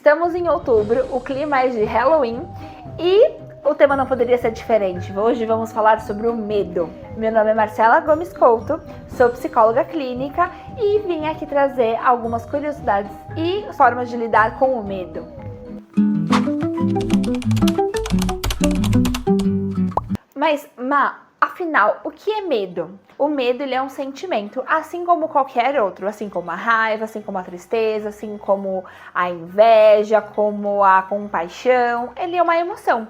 Estamos em outubro, o clima é de Halloween e o tema não poderia ser diferente. Hoje vamos falar sobre o medo. Meu nome é Marcela Gomes Couto, sou psicóloga clínica e vim aqui trazer algumas curiosidades e formas de lidar com o medo. Mas, afinal, o que é medo? O medo ele é um sentimento, assim como qualquer outro, assim como a raiva, assim como a tristeza, assim como a inveja, como a compaixão, ele é uma emoção.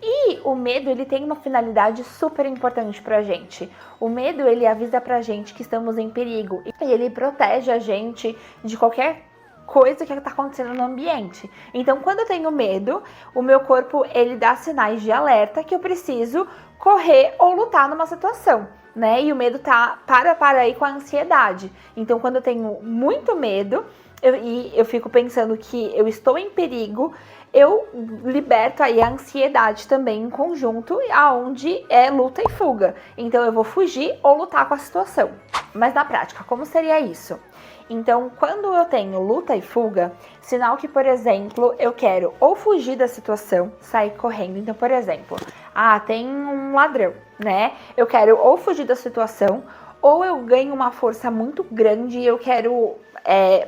E o medo ele tem uma finalidade super importante pra gente. O medo ele avisa pra gente que estamos em perigo e ele protege a gente de qualquer coisa que está acontecendo no ambiente. Então, quando eu tenho medo, o meu corpo ele dá sinais de alerta que eu preciso correr ou lutar numa situação, né? E o medo tá para aí com a ansiedade. Então, quando eu tenho muito medo eu fico pensando que eu estou em perigo, eu liberto aí a ansiedade também em conjunto, aonde é luta e fuga. Então, eu vou fugir ou lutar com a situação. Mas na prática, como seria isso? Então, quando eu tenho luta e fuga, sinal que, por exemplo, eu quero ou fugir da situação, sair correndo. Então, por exemplo, tem um ladrão, né? Eu quero ou fugir da situação, ou eu ganho uma força muito grande e eu quero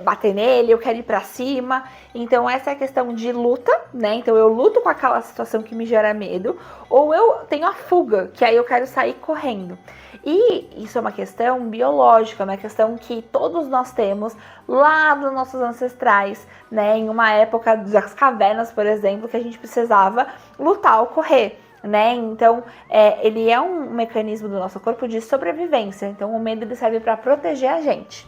bater nele, eu quero ir pra cima. Então, essa é a questão de luta, né? Então, eu luto com aquela situação que me gera medo, ou eu tenho a fuga, que aí eu quero sair correndo. E isso é uma questão biológica, uma questão que todos nós temos lá dos nossos ancestrais, né? Em uma época das cavernas, por exemplo, que a gente precisava lutar ou correr, né? Então, ele é um mecanismo do nosso corpo de sobrevivência. Então, o medo ele serve para proteger a gente.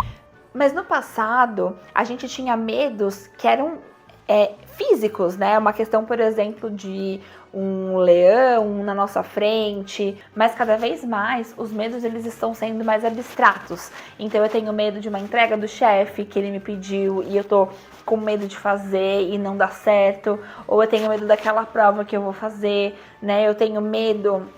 Mas no passado, a gente tinha medos que eram físicos, né? Uma questão, por exemplo, de um leão na nossa frente, mas cada vez mais os medos eles estão sendo mais abstratos. Então eu tenho medo de uma entrega do chefe que ele me pediu e eu tô com medo de fazer e não dá certo, ou eu tenho medo daquela prova que eu vou fazer, né? Eu tenho medo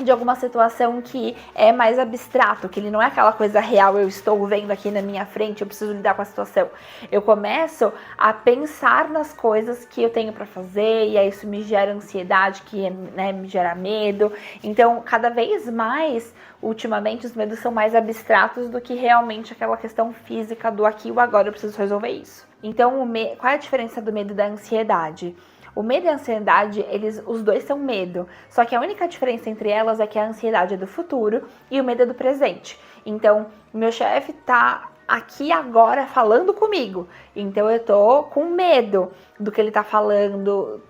de alguma situação que é mais abstrato, que ele não é aquela coisa real, eu estou vendo aqui na minha frente, eu preciso lidar com a situação. Eu começo a pensar nas coisas que eu tenho para fazer e aí isso me gera ansiedade, que me gera medo. Então, cada vez mais, ultimamente, os medos são mais abstratos do que realmente aquela questão física do aqui e o agora, eu preciso resolver isso. Então, qual é a diferença do medo e da ansiedade? O medo e a ansiedade, os dois são medo, só que a única diferença entre elas é que a ansiedade é do futuro e o medo é do presente. Então, meu chefe tá aqui agora falando comigo, então eu tô com medo do que ele tá falando,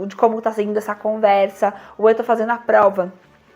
de como tá sendo essa conversa, ou eu tô fazendo a prova.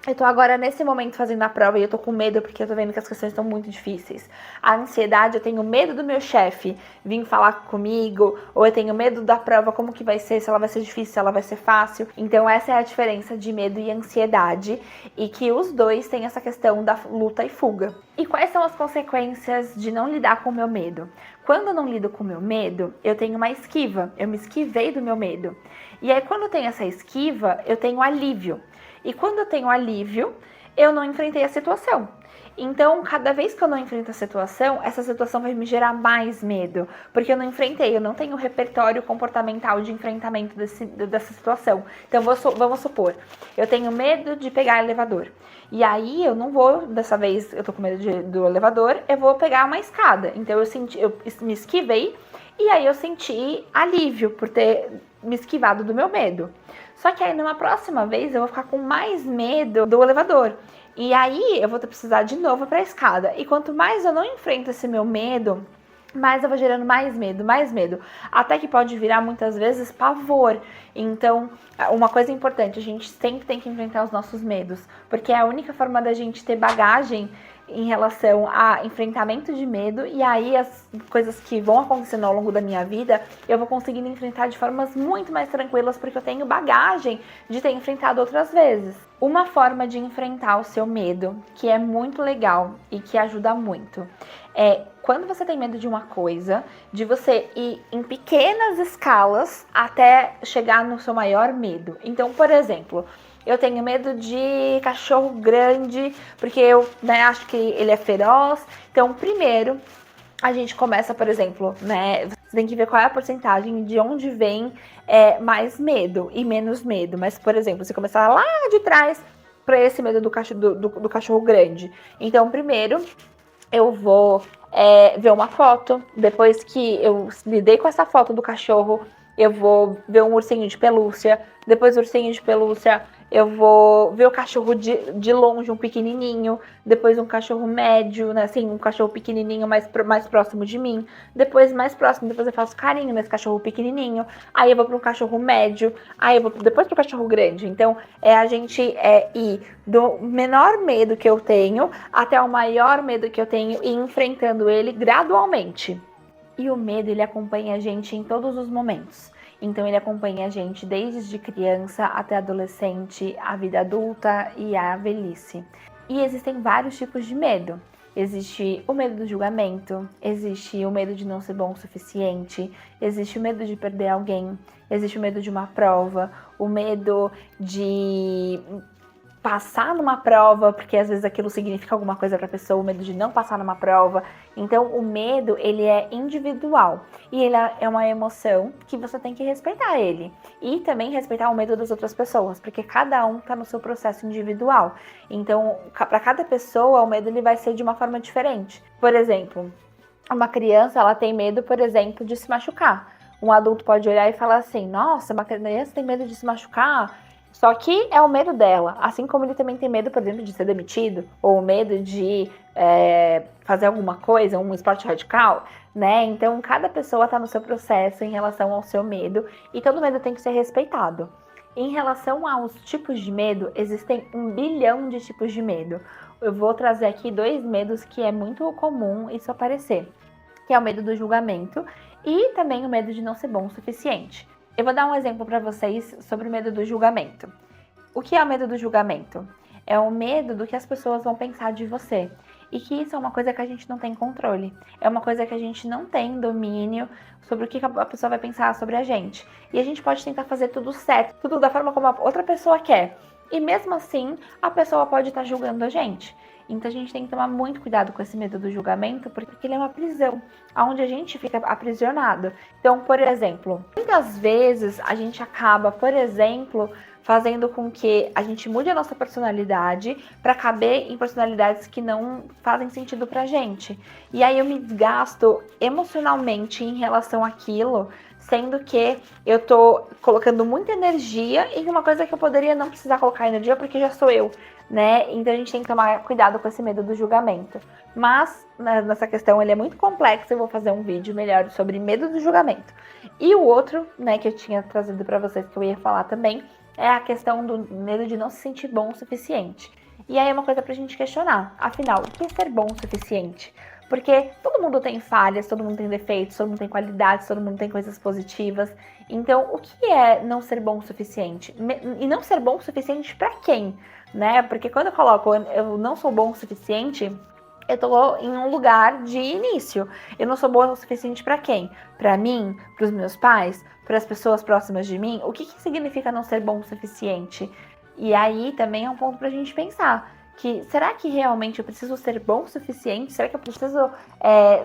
Eu tô agora nesse momento fazendo a prova e eu tô com medo porque eu tô vendo que as questões estão muito difíceis. A ansiedade, eu tenho medo do meu chefe vir falar comigo, ou eu tenho medo da prova, como que vai ser, se ela vai ser difícil, se ela vai ser fácil. Então essa é a diferença de medo e ansiedade, e que os dois têm essa questão da luta e fuga. E quais são as consequências de não lidar com o meu medo? Quando eu não lido com o meu medo, eu tenho uma esquiva, eu me esquivei do meu medo. E aí quando eu tenho essa esquiva, eu tenho alívio. E quando eu tenho alívio, eu não enfrentei a situação. Então, cada vez que eu não enfrento a situação, essa situação vai me gerar mais medo. Porque eu não enfrentei, eu não tenho repertório comportamental de enfrentamento dessa situação. Então, vamos supor, eu tenho medo de pegar elevador. E aí, eu não vou, dessa vez eu tô com medo do elevador, eu vou pegar uma escada. Então, eu me esquivei e aí eu senti alívio por ter me esquivado do meu medo. Só que aí, numa próxima vez, eu vou ficar com mais medo do elevador. E aí, eu vou precisar de novo para a escada. E quanto mais eu não enfrento esse meu medo, mais eu vou gerando mais medo. Até que pode virar, muitas vezes, pavor. Então, uma coisa importante, a gente sempre tem que enfrentar os nossos medos. Porque é a única forma da gente ter bagagem em relação a enfrentamento de medo, e aí as coisas que vão acontecendo ao longo da minha vida, eu vou conseguindo enfrentar de formas muito mais tranquilas, porque eu tenho bagagem de ter enfrentado outras vezes. Uma forma de enfrentar o seu medo, que é muito legal e que ajuda muito, é quando você tem medo de uma coisa, de você ir em pequenas escalas até chegar no seu maior medo. Então, por exemplo, eu tenho medo de cachorro grande, porque eu acho que ele é feroz. Então, primeiro, a gente começa, por exemplo, Você tem que ver qual é a porcentagem de onde vem mais medo e menos medo. Mas, por exemplo, você começar lá de trás para esse medo do cachorro grande. Então, primeiro, eu vou ver uma foto. Depois que eu lidei com essa foto do cachorro, eu vou ver um ursinho de pelúcia. Depois do ursinho de pelúcia, eu vou ver o cachorro de longe, um pequenininho. Depois um cachorro médio, né? Assim, um cachorro pequenininho mais próximo de mim. Depois, mais próximo, depois eu faço carinho nesse cachorro pequenininho. Aí eu vou para um cachorro médio. Aí eu vou depois para o cachorro grande. Então, a gente ir do menor medo que eu tenho até o maior medo que eu tenho e enfrentando ele gradualmente. E o medo, ele acompanha a gente em todos os momentos. Então, ele acompanha a gente desde criança até adolescente, a vida adulta e a velhice. E existem vários tipos de medo. Existe o medo do julgamento, existe o medo de não ser bom o suficiente, existe o medo de perder alguém, existe o medo de uma prova, o medo de passar numa prova, porque às vezes aquilo significa alguma coisa para a pessoa, o medo de não passar numa prova. Então, o medo, ele é individual e ele é uma emoção que você tem que respeitar ele. E também respeitar o medo das outras pessoas, porque cada um está no seu processo individual. Então, para cada pessoa, o medo ele vai ser de uma forma diferente. Por exemplo, uma criança, ela tem medo, por exemplo, de se machucar. Um adulto pode olhar e falar assim: nossa, uma criança tem medo de se machucar. Só que é o medo dela, assim como ele também tem medo, por exemplo, de ser demitido, ou o medo de fazer alguma coisa, um esporte radical, né? Então, cada pessoa está no seu processo em relação ao seu medo, e todo medo tem que ser respeitado. Em relação aos tipos de medo, existem 1 bilhão de tipos de medo. Eu vou trazer aqui 2 medos que é muito comum isso aparecer, que é o medo do julgamento e também o medo de não ser bom o suficiente. Eu vou dar um exemplo para vocês sobre o medo do julgamento. O que é o medo do julgamento? É o medo do que as pessoas vão pensar de você. E que isso é uma coisa que a gente não tem controle. É uma coisa que a gente não tem domínio sobre o que a pessoa vai pensar sobre a gente. E a gente pode tentar fazer tudo certo, tudo da forma como a outra pessoa quer. E mesmo assim, a pessoa pode estar julgando a gente. Então a gente tem que tomar muito cuidado com esse medo do julgamento, porque ele é uma prisão, onde a gente fica aprisionado. Então, por exemplo, muitas vezes a gente acaba, por exemplo, fazendo com que a gente mude a nossa personalidade para caber em personalidades que não fazem sentido pra gente. E aí eu me desgasto emocionalmente em relação àquilo, sendo que eu tô colocando muita energia em uma coisa que eu poderia não precisar colocar energia porque já sou eu, né? Então a gente tem que tomar cuidado com esse medo do julgamento. Mas nessa questão ele é muito complexo, eu vou fazer um vídeo melhor sobre medo do julgamento. E o outro, né, que eu tinha trazido para vocês que eu ia falar também, é a questão do medo de não se sentir bom o suficiente. E aí é uma coisa pra gente questionar. Afinal, o que é ser bom o suficiente? Porque todo mundo tem falhas, todo mundo tem defeitos, todo mundo tem qualidades, todo mundo tem coisas positivas. Então, o que é não ser bom o suficiente? E não ser bom o suficiente pra quem? Né? Porque quando eu coloco eu não sou bom o suficiente, eu tô em um lugar de início. Eu não sou boa o suficiente para quem? Para mim, para os meus pais, para as pessoas próximas de mim? O que significa não ser bom o suficiente? E aí também é um ponto pra gente pensar. Que será que realmente eu preciso ser bom o suficiente? Será que eu preciso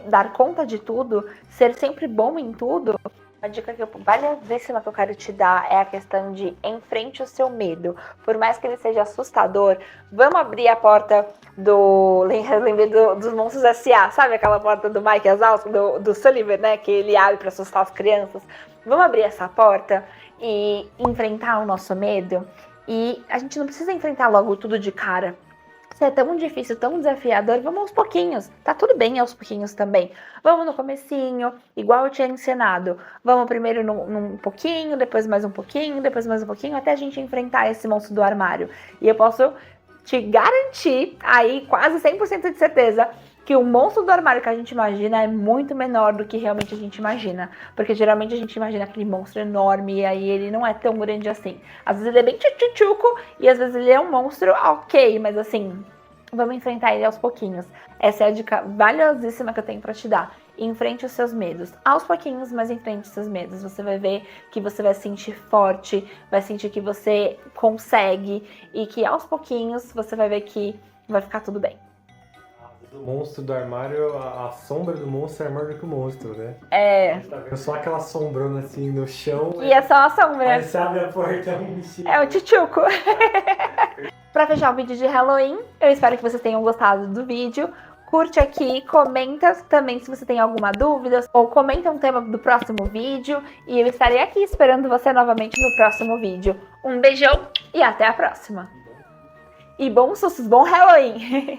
dar conta de tudo? Ser sempre bom em tudo? Uma dica valiosíssima que eu quero te dar é a questão de enfrente o seu medo. Por mais que ele seja assustador, vamos abrir a porta lembrei dos Monstros S.A., sabe aquela porta do Mike Wazowski, do Sullivan, né? Que ele abre para assustar as crianças. Vamos abrir essa porta e enfrentar o nosso medo. E a gente não precisa enfrentar logo tudo de cara. Se é tão difícil, tão desafiador, vamos aos pouquinhos. Tá tudo bem aos pouquinhos também. Vamos no comecinho, igual eu tinha ensinado. Vamos primeiro num pouquinho, depois mais um pouquinho, depois mais um pouquinho, até a gente enfrentar esse monstro do armário. E eu posso te garantir, aí quase 100% de certeza, que o monstro do armário que a gente imagina é muito menor do que realmente a gente imagina. Porque geralmente a gente imagina aquele monstro enorme e aí ele não é tão grande assim. Às vezes ele é bem tchutchuco e às vezes ele é um monstro ok, mas assim, vamos enfrentar ele aos pouquinhos. Essa é a dica valiosíssima que eu tenho pra te dar. Enfrente os seus medos. Aos pouquinhos, mas enfrente os seus medos. Você vai ver que você vai se sentir forte, vai sentir que você consegue e que aos pouquinhos você vai ver que vai ficar tudo bem. do monstro do armário, a sombra do monstro é maior do que o monstro, né? É. Tá vendo só aquela sombrona assim no chão. E é só a sombra. Aí você abre a porta, é um bichinho. É o tchutchuco. Pra fechar o vídeo de Halloween, eu espero que vocês tenham gostado do vídeo. Curte aqui, comenta também se você tem alguma dúvida, ou comenta um tema do próximo vídeo. E eu estarei aqui esperando você novamente no próximo vídeo. Um beijão e até a próxima! E bons sustos, bom Halloween!